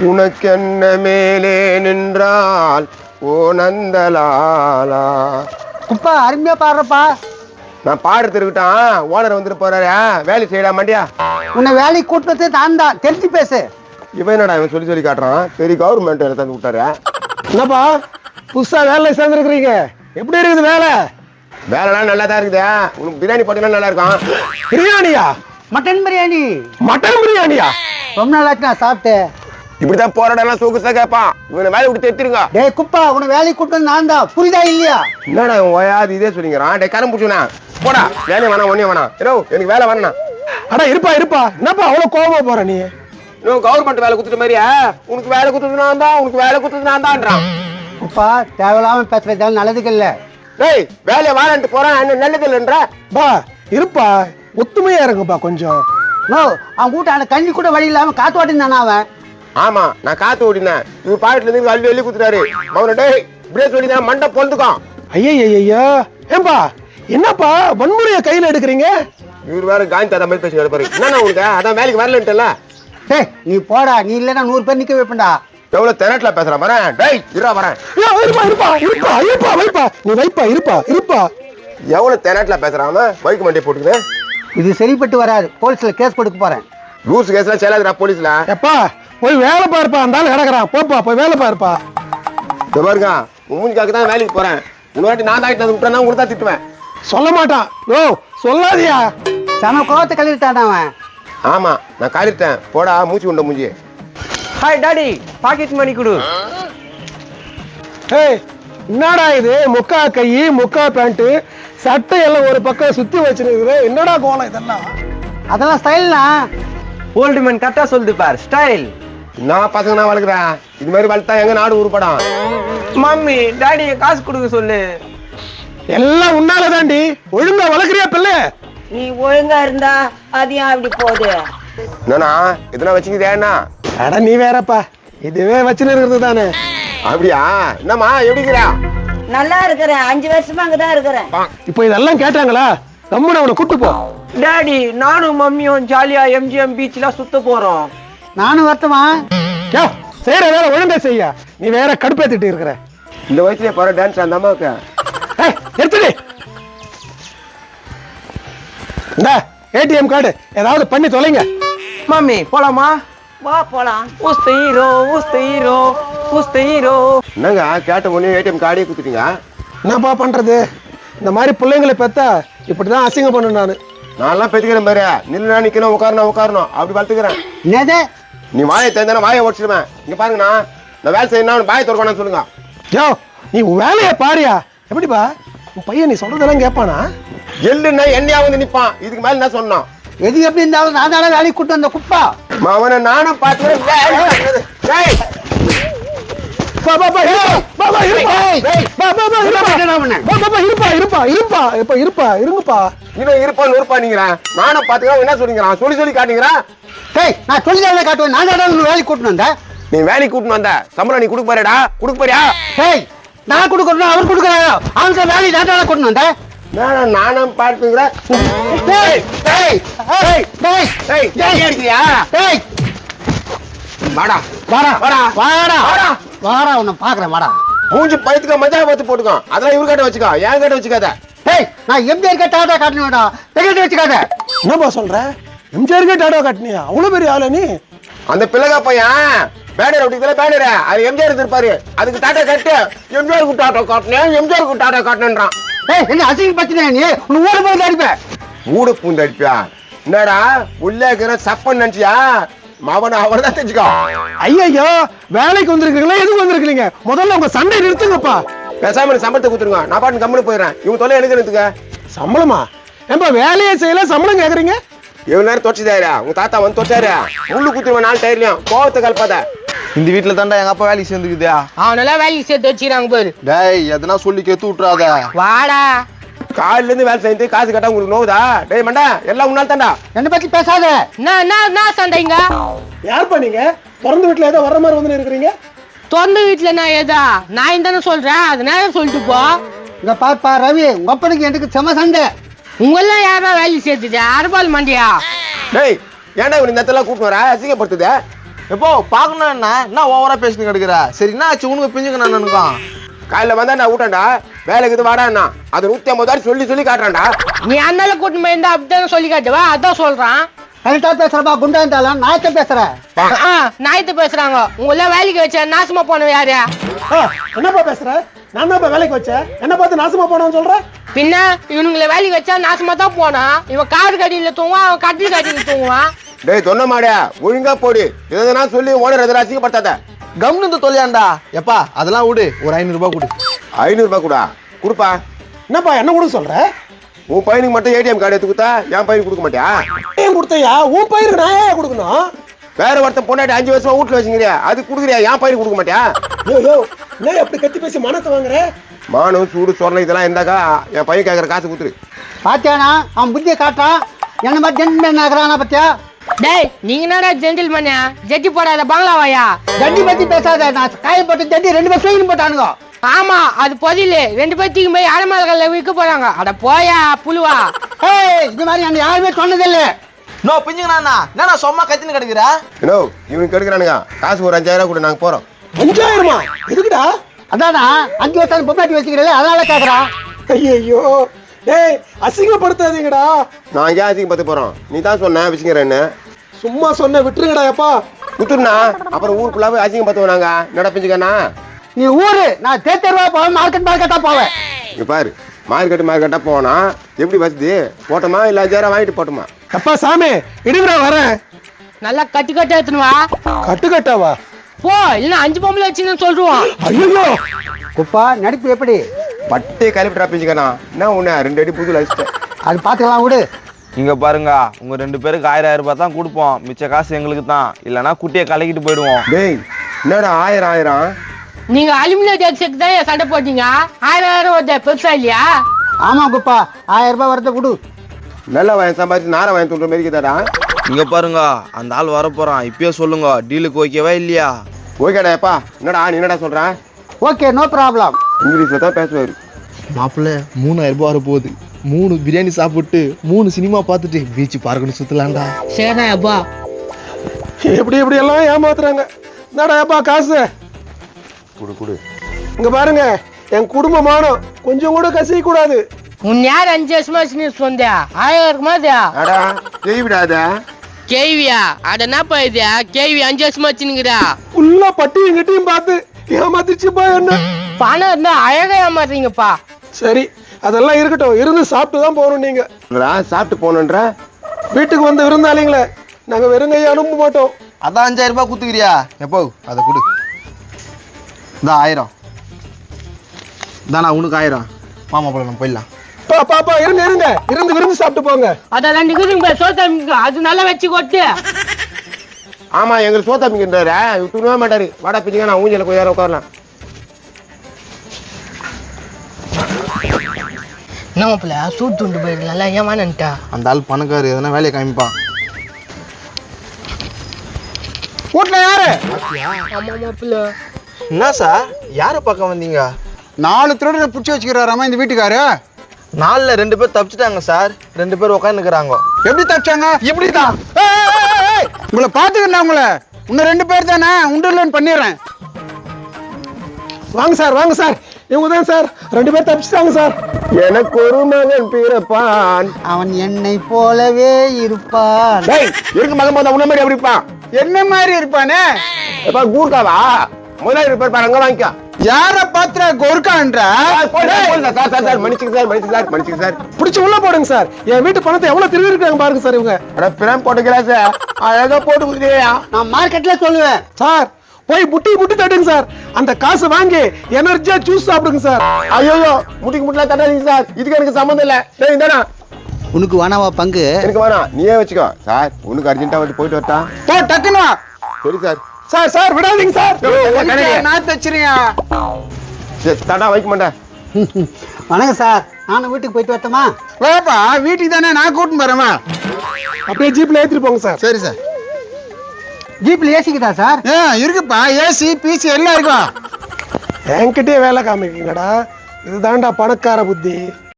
உனக்கென்ன மேலே நின்றால் ஓ நந்தலாலா. குப்பா அருமையா பாடுறப்பா. நான் பாடுறது இருக்கட்டும், ஓனர் வந்துட்டு போறாரு, வேலை செய்யடா மாட்டியா? உன்னை வேலைக்கு கூட்டத்தை நான் தான், தெரிஞ்சு பேசு. இவன் என்னடா இவன் சொல்லி சொல்லி காட்டுறான், பெரிய கவர்மெண்ட் எடுத்து விட்டாரு. என்னப்பா புதுசா வேலை சேர்ந்துருக்குறீங்க, எப்படி இருக்குது வேலை? வேலைலாம் நல்லா தான் இருக்குது. உனக்கு பிரியாணி போட்டீங்கன்னா நல்லா இருக்கும். பிரியாணியா? மட்டன் பிரியாணி. மட்டன் பிரியாணியா? ரொம்ப நாளாச்சு நான் சாப்பிட்டு. இப்படிதான் போராடலாம் சோகுசா கேட்பான். இவனை வேலை விட்டு எடுத்துருங்க. டேய் குப்பா, உன்னை வேலைக்கு கூட்டது நான் தான், புரியுதா இல்லையா? என்னடா இவன் ஓயாது இதே சொல்லிங்கிறான். டே கரம் பிடிச்சுனா போடா, வேலையை வேணாம் ஒன்னே வேணாம். ஏதோ எனக்கு வேலை வேணாம். அடா இருப்பா இருப்பா, என்னப்பா அவ்வளவு கோவமா போற நீ? இன்னும் கவர்மெண்ட் வேலை குத்துட்ட மாதிரியா? உனக்கு வேலை குத்துறது நான் தான், உனக்கு வேலை குத்துறது நான் தான்றான். குப்பா தேவையில்லாம பேசுறது நல்லதுக்கு இல்ல. டேய் வேலையை வாழன்ட்டு போறான், என்ன நல்லது இல்லைன்ற? பா இருப்பா, ஒத்துமையா இருக்குப்பா கொஞ்சம். நோ, அவன் கூட்டான கஞ்சி கூட வழி இல்லாம காத்து வாட்டின்னு தானே அவன். ஆமா நான் காத்து ஓடினேன். இவன் பாக்கெட்ல இருந்து அள்ளி வெளியே குத்துறாரு. அவனை டேய் இப்படியே சொல்லிதான் மண்டை பொழுதுக்கும். ஐயா ஏன்பா என்னப்பா வன்முறைய கையில எடுக்கிறீங்க? இவர் வேற காந்தி தாத்தா மாதிரி பேசி கிடப்பாரு. என்னன்னா உனக்கு அதான் வேலைக்கு வரலன்ட்டுல? டேய் நீ போடா, நீ இல்லைன்னா 100 பேர் நிக்க வைப்பண்டா. எவ்வளவு தெனாட்ல பேசுறான் பாரு. டேய் இருடா வரேன். நீ வைப்பா. எவ்வளவு தெனாட்ல பேசுறான், பைக் மண்டி போட்டுக்குது. இது சரிப்பட்டு வராது, போலீஸ்ல கேஸ் கொடுக்க போறேன். ரூல்ஸ் கேஸ்லாம் செல்லாதுடா போலீஸ்ல. எப்பா போய் வேலை பாருப்பா, அந்த ஆள் கிடக்குறான், போப்பா போய் வேலை பாருப்பா. பாருங்க மூஞ்சிக்காக தான் வேலைக்கு போறேன். முன்னாடி நான் தான் விட்டுறேன்னா உங்களை தான் திட்டுவேன். சொல்ல மாட்டான். ஓ சொல்லாதியா? சம கோவத்தை கழிட்டான் அவன். ஆமா நான் காரிட்டேன், போடா மூச்சு உண்ட மூஞ்சி. ஹாய் டாடி, பாக்கெட் மணி கொடு. ஏய் என்னடா இது, முக்கா கை முக்கா பேண்ட், சட்டை எல்லாம் ஒரு பக்கம் சுத்தி வச்சிருக்கிற, என்னடா கோலம் இதெல்லாம்? அதெல்லாம் ஸ்டைல்னா. ஓல்டு மேன் கரெக்டா சொல்லுது பார், ஸ்டைல். நான் பசங்க நான் வளர்க்குறேன், இது மாதிரி வளர்த்தா எங்க நாடு உருப்படும். மம்மி டாடி காசு கொடுக்க சொல்லு. எல்லாம் உன்னால தாண்டி, ஒழுங்கா வளர்க்குறியா பிள்ளை? நீ ஒழுங்கா இருந்தா அது ஏன் அப்படி போகுது? என்னன்னா இதெல்லாம் வச்சுக்கிதேன்னா? அட நீ வேறப்பா, இதுவே வச்சுன்னு இருக்கிறது தானே. அப்படியா? என்னம்மா எப்படிங்கிறா? நல்லா இருக்கிறேன், 5 வருஷமா அங்கதான் இருக்கிறேன். இப்போ இதெல்லாம் கேட்டாங்களா? கம்முன்னு அவனை கூட்டு போ. டாடி நானும் மம்மியும் ஜாலியா எம்ஜிஎம் பீச்ல சுத்த போறோம். நானும் வருத்தமா? செய்யற வேலை ஒழுங்கா செய்ய, நீ வேற கடுப்பேத்திட்டு இருக்கிற. இந்த வயசுல போற டான்ஸ் அந்த அம்மாவுக்கு. எடுத்துடு இந்த ஏடிஎம் கார்டு, ஏதாவது பண்ணி தொலைங்க. மம்மி போலாமா? வா போலாம். உஸ்த ஹீரோ. என்னங்க கேட்ட உடனே ஏடிஎம் கார்டே குத்துட்டீங்க? என்னப்பா பண்றது, இந்த மாதிரி பிள்ளைங்களை பெத்தா இப்படிதான் அசிங்கம் பண்ணு. நான்லாம் பெற்றுக்கிறேன் பாரு, நில்லுனா நிக்கணும், உட்காரணும் அப்படி வளர்த்துக்கிறேன். என்னது? நீ வாயை தெரிந்தானே வாயை ஓடிச்சிடுவேன். இங்க பாருங்கண்ணா, நான் வேலை செய்யணும் வாயை திறக்கணும்னு சொல்லுங்க. யோ நீ உன் வேலையை பாரியா? எப்படிப்பா உன் பையன் நீ சொல்றதெல்லாம் கேட்பானா? எள்ளுன்னா என்னையா வந்து நிப்பான், இதுக்கு மேல என்ன சொன்னான்? எது எப்படி இருந்தாலும் நான் தானே வேலைக்கு கூட்டு வந்த குப்பா. அவனை நானும் பார்த்துக்கிறேன். இருங்கப்பா. இன்னும் இருப்பா நீங்கிறான். நானும் பாத்துக்கிறேன், என்ன சொல்லிங்கிறான், சொல்லி காட்டுங்கிறான். நான் சொல்லி காட்டுவேன், நான் தான் வேலைக்கு கூட்டு வந்தேன். நீ வேலைக்கு கூட்டின்னு வந்த சம்பளம் நீ கொடுக்க போறியாடா? கொடுக்க போறியா? நான் கொடுக்கணும், அவர் கொடுக்கறாரு. அவன் வேலையை நான் தான் கூட்டு வந்தேன். நானும் பார்த்துக்கிறேன். உன்னை பாக்குறேன், வாடா. மூஞ்சி பயிற்சிக்க மஜா பார்த்து போட்டுக்கோ. அதெல்லாம் இவரு கிட்ட வச்சுக்கோ, என் கிட்ட வச்சுக்காத. நான் எம்ஜிஆர் டாடா காட்டணும்டா, வச்சுக்காத. என்னப்பா சொல்ற? எம்ஜிஆருக்கு டாடா காட்டினியா? அவ்வளவு பெரிய ஆளு நீ? அந்த பிள்ளைகா பையன் பேனர் ஒட்டிக்கல, பேனர் அது எம்ஜிஆர் இருப்பாரு, அதுக்கு டாட்டா காட்டு. எம்ஜிஆருக்கு டாட்டா காட்டணுன்றான். என்ன அசிங்க பத்தினா நீ? உன் ஊட போய் அடிப்பேன். ஊட பூந்து அடிப்பியா? என்னடா உள்ளே இருக்கிற சப்பன் நினைச்சியா? அவனை தான் தெரிஞ்சுக்கோ. ஐயோ வேலைக்கு வந்திருக்கீங்களா, எதுக்கு வந்திருக்கீங்க? முதல்ல உங்க சண்டை நிறுத்துங்கப்பா. பேசாம சம்பளத்தை கொடுத்துருங்க, நான் பாட்டு கம்முன்னு போயிடுறேன். இவங்க தொலை எனக்கு சம்பளமா? ஏன்பா வேலையே செய்யல, சம்பளம் கேக்குறீங்க? எவ்வளவு நேரம் தொலைச்சுதாரு உங்க தாத்தா வந்து தொட்டாரு. முள்ளு குத்துருவேன் 4 டயர்லயும், கோவத்தை கலப்பாத. இந்த வீட்டுல தாண்டா எங்க அப்பா வேலைக்கு சேர்ந்துக்குதா? அவனெல்லாம் வேலைக்கு சேர்த்து வச்சுக்கிறாங்க பாரு. டேய் எதனா சொல்லி கெத்து விட்டுறாத. வாடா, காலில இருந்து வேலை செஞ்சு காசு கட்டா உங்களுக்கு நோவுதா? டேய் மண்டா, எல்லாம் உன்னால தாண்டா. என்ன பத்தி பேசாத. நான் சண்டைங்க. யாருப்பா நீங்க? பிறந்த வீட்டுல ஏதோ வர்ற மாதிரி வந்து இருக்கிறீங்க? தொந்த வீட்டுல நான் ஏதா நான் தானே சொல்றேன், அதனால சொல்லிட்டு போ. இங்க பாப்பா ரவி, உங்க அப்பனுக்கு எனக்கு செம சண்டை. உங்களெல்லாம் யாரா வேலைக்கு சேர்த்துட்டு அரபால் மண்டியா? டேய் ஏன்டா இவன் இந்த இடத்துல கூப்பிட்டு வர, அசிங்கப்படுத்துத? எப்போ பாக்கணும் என்ன ஓவரா பேசிட்டு கிடக்குற சரி என்ன ஆச்சு உனக்கு பிஞ்சுக்க நான் நினைக்கும் காலையில வந்தா நான் விட்டேன்டா வேலைக்கு இது வாடான்னா அது 150 சொல்லி சொல்லி காட்டுறான்டா. நீ அண்ணால கூட்டிட்டு போயிருந்தா அப்படிதான் சொல்லி காட்டுவா, அதான் சொல்றான். கரெக்டா பேசுறப்பா, குண்டா இருந்தாலும் நாயத்தை பேசுறேன். நாயத்தை பேசுறாங்க. உங்கள வேலைக்கு வச்ச நாசமா போனவ யாரு? என்னப்பா பேசுற? நான் தான் வேலைக்கு வச்சேன், என்ன பார்த்து நாசமா போனோம்னு சொல்ற? பின்ன இவனுங்களை வேலைக்கு வச்சா நாசமா தான் போனா. இவன் காடு கடியில தூங்குவான், அவன் கட்டில் கடியில தூங்குவான். டேய் தொன்ன மாடியா ஒழுங்கா போடு, எதனா சொல்லி ஓனர் எதிர அசிங்கப்படுத்தாத. கம்னு தொல்லையாண்டா. எப்பா அதெல்லாம் விடு, ஒரு 500 ரூபாய் கொடு. 500 ரூபாய் கூடா கொடுப்பா. என்னப்பா என்ன கொடுக்க சொல்ற? உன் பையனுக்கு மட்டும் ஏடிஎம் கார்டு எடுத்து கொடுத்தா என் பையனுக்கு கொடுக்க மாட்டியா? ஏன் கொடுத்தையா? உன் பயிருக்கு நான் ஏன் கொடுக்கணும்? வேற ஒருத்தன் பொண்டாட்டி 5 வருஷமா வீட்டுல வச்சுக்கிறியா, அது கொடுக்குறியா, என் பையனுக்கு கொடுக்க மாட்டியா? யோ என்ன அப்படி கத்தி பேசி மனத்தை வாங்குற? மானம் சூடு சொரணை இதெல்லாம் இருந்தாக்கா என் பையன் கேட்கற காசு கொடுத்துரு. பாத்தியானா அவன் புத்தியை காட்டான். என்ன மாதிரி ஜென்டில்மேன் ஆகுறானா பத்தியா? டேய் நீங்க என்னடா ஜென்டில்மேனா? ஜட்டி போடாத பங்களாவாயா? ஜட்டி பத்தி பேசாத. நான் காயப்பட்ட ஜட்டி 2 பேர் தூக்கி போட்டானுங்க. ஆமா அது பொதில 2 பேர் தூக்கி போய் ஆலமரங்கள்ல விற்க போறாங்க. அட போயா புழுவா. ஏய் இது மாதிரி நான் யாருமே சொன்னதில்ல. நோ பிஞ்சுக்கண்ணா என்ன சும்மா கத்தின்னு கிடக்குற? ஏனோ இவனுக்கு கெடுக்கிறானுங்க. காசு ஒரு 5000 கூட நாங்க போறோம். 5000 எதுக்குடா? அதானா 5 வருஷம் பொம்மாட்டி வச்சுக்கிறேன், அதனால கேக்குறான். ஐயோ டேய் அசிங்கப்படுத்தாதீங்கடா. நான் ஏன் அதிகம் போறோம்? நீ தான் சொன்ன வச்சுக்கிறேன்னு. சும்மா சொன்ன விட்டுருங்கடா. எப்பா குத்துருண்ணா அப்புறம் ஊருக்குள்ளாவே அசிங்கம் பத்துவோம். நடப்பிச்சுக்கண்ணா நீ ஊரு, நான் தேர்வா போவேன், மார்க்கெட்டா போவேன். இங்க பாரு, மார்க்கெட்டா போனா எப்படி வசதி? போட்டோமா இல்ல 5000 வாங்கிட்டு போட்டோமா? அப்பா சாமி இடுங்கடா வரேன். நல்லா கட்டு கட்டா எடுத்துன்னு வா. கட்டுக்கட்டாவா? போ இல்ல 5 பொம்பளை வச்சுன்னு சொல்லுவான். ஐயோ குப்பா நடிப்பு எப்படி? பட்டே கலிப்பிட்டா பிஞ்சுக்கண்ணா. என்ன ஒண்ணு 2 அடி புது அடிச்சிட்டேன். அது பாத்துக்கலாம் விடு. இங்க பாருங்க, உங்க 2 பேருக்கு 1000 ரூபாய் தான் கொடுப்போம். மிச்ச காசு எங்களுக்கு தான், இல்லனா குட்டியை கலக்கிட்டு போயிடுவோம். டேய் என்னடா 1000 நீங்க அலுமினியம் டேக்ஸுக்கு தான் சண்டை போட்டீங்க. 1000 வருது பெருசா இல்லையா? ஆமா குப்பா 1000 ரூபாய் வரத கொடு. நல்லா வாங்கி சம்பாதிச்சு நாரை வாங்கி தூண்டுற மாதிரி இருக்குதாடா. இங்க பாருங்க, அந்த ஆள் வர போறான். இப்பயே சொல்லுங்க, டீலுக்கு ஓகேவா இல்லையா? ஓகேடாப்பா. என்னடா நீ என்னடா சொல்ற? Okay no problem. இங்கிலீஷ்ல தான் பேசுவாரு. மாப்பிள்ள 3000 ரூபாய் வர போகுது. 3 பிரியாணி சாப்பிட்டு 3 சினிமா பார்த்துட்டு பீச் பார்க்கணும் சுத்தலாம்டா. சரிண்ணா அப்பா. எப்படி எப்படி எல்லாம் ஏமாத்துறாங்க. என்னடா அப்பா காசு குடு. இங்க பாருங்க, என் குடும்பமானம் கொஞ்சம் கூட கசிய கூடாது. உன் யார் 5 வருஷமா சொந்த 1000 இருக்குமாதியா? அடா ஜெய் விடாத. கேவியா அட என்னப்பா இது? கேவி 5 வருஷமா வச்சுனுங்கிறா. ஃபுல்லா பட்டியும் கிட்டியும் பார்த்து ஏமாத்திச்சுப்பா என்ன. பணம் இருந்தா அழகா ஏமாத்துறீங்கப்பா. சரி அதெல்லாம் இருக்கட்டும், இருந்து சாப்பிட்டு தான் போகணும். நீங்க சாப்பிட்டு போகணுன்ற வீட்டுக்கு வந்து விருந்தாளிங்களே நாங்க வெறுங்கையை அனுப்ப மாட்டோம். அதான் 5000 ரூபாய் குத்துக்கிறியா? எப்போ அதை கொடு. இதான் 1000. தானா உனக்கு 1000. மாமா போல நம்ம போயிடலாம். பாப்பா இருங்க இருந்து விருந்து சாப்பிட்டு போங்க. அதெல்லாம் நிக்குதுங்க சோத்தமிங்க, அது நல்லா வச்சு கொட்டு. ஆமா எங்களுக்கு சோத்தாமிக்கின்றாரு. விட்டுவே மாட்டாரு. வாடா பிடிங்க, நான் ஊஞ்சல போய் உட்காரலாம். நம்மள சூட் துண்டு போயிடலாம். ஏன் வானன்ட்டா? அந்த ஆள் பணக்காரு, எதனா வேலையை காமிப்பான். வீட்டுல யாரு? என்ன சார், யாரை பார்க்க வந்தீங்க? 4 திருடனை பிடிச்சி வச்சுக்கிறாராமா இந்த வீட்டுக்காரு. 4ல 2 பேர் தப்பிச்சிட்டாங்க சார். 2 பேர் உட்காந்துக்கிறாங்க. எப்படி தப்பிச்சாங்க? இப்படிதான். உங்களை பாத்துக்கிறேன். உங்களை இன்னும் 2 பேர் தானே உண்டர்லோன் பண்ணிடுறேன். வாங்க சார் இவங்க தான் சார். 2 பேர் தப்பிச்சிட்டாங்க சார். எனக்கு ஒரு மகன் பிறப்பான், அவன் என்னை போலவே இருப்பான். டேய் இருக்கு மகன் போதா உன்ன மாதிரி எப்படி இருப்பான்? என்ன மாதிரி இருப்பானே? எப்பா கூர்க்காவா? முதலாளி இருப்பாரு பாரு, அங்க வாங்கிக்கோ. யார பாத்திர கோர்க்கான்ற? Sir மன்னிச்சுங்க sir. பிடிச்சி உள்ள போடுங்க சார். என் வீட்டு பணத்தை எவ்வளவு திருடி இருக்காங்க பாருங்க சார் இவங்க. அட பிரேம் போட்டுக்கிறா சார், அழகா போட்டு கொடுக்குறியா? நான் மார்க்கெட்ல சொல்லுவேன் சார். போய் புட்டி தட்டுங்க சார். அந்த காசு வாங்கி எனர்ஜியா ஜூஸ் சாப்பிடுங்க சார். ஐயோ முட்டிக்கு முட்டலாம் தட்டாதீங்க சார், இதுக்கு எனக்கு சம்மந்தம் இல்ல. டேய் இந்தாடா உனக்கு வேணாவா பங்கு? எனக்கு வேணாம், நீயே வச்சுக்கோ சார். உனக்கு அர்ஜென்ட்டா வந்து போயிட்டு வரட்டா? டக்குனு வா. சரி சார். சார் விடாதீங்க சார். நான் தச்சிருங்க. சரி தடா வைக்க மாட்டேன். வணக்கம் சார், நானும் வீட்டுக்கு போயிட்டு வரட்டுமா? வாப்பா, வீட்டுக்கு தானே நான் கூட்டின்னு போறேன். அப்படியே ஜீப்ல ஏத்திட்டு போங்க சார். சரி சார். ஜீப்ல ஏசிக்கிட்டா சார்? இருக்குப்பா, ஏசி பிசி எல்லாம் இருக்கும். என்கிட்டயே வேலை காமிக்கீங்கடா. இதுதான்டா பணக்கார புத்தி.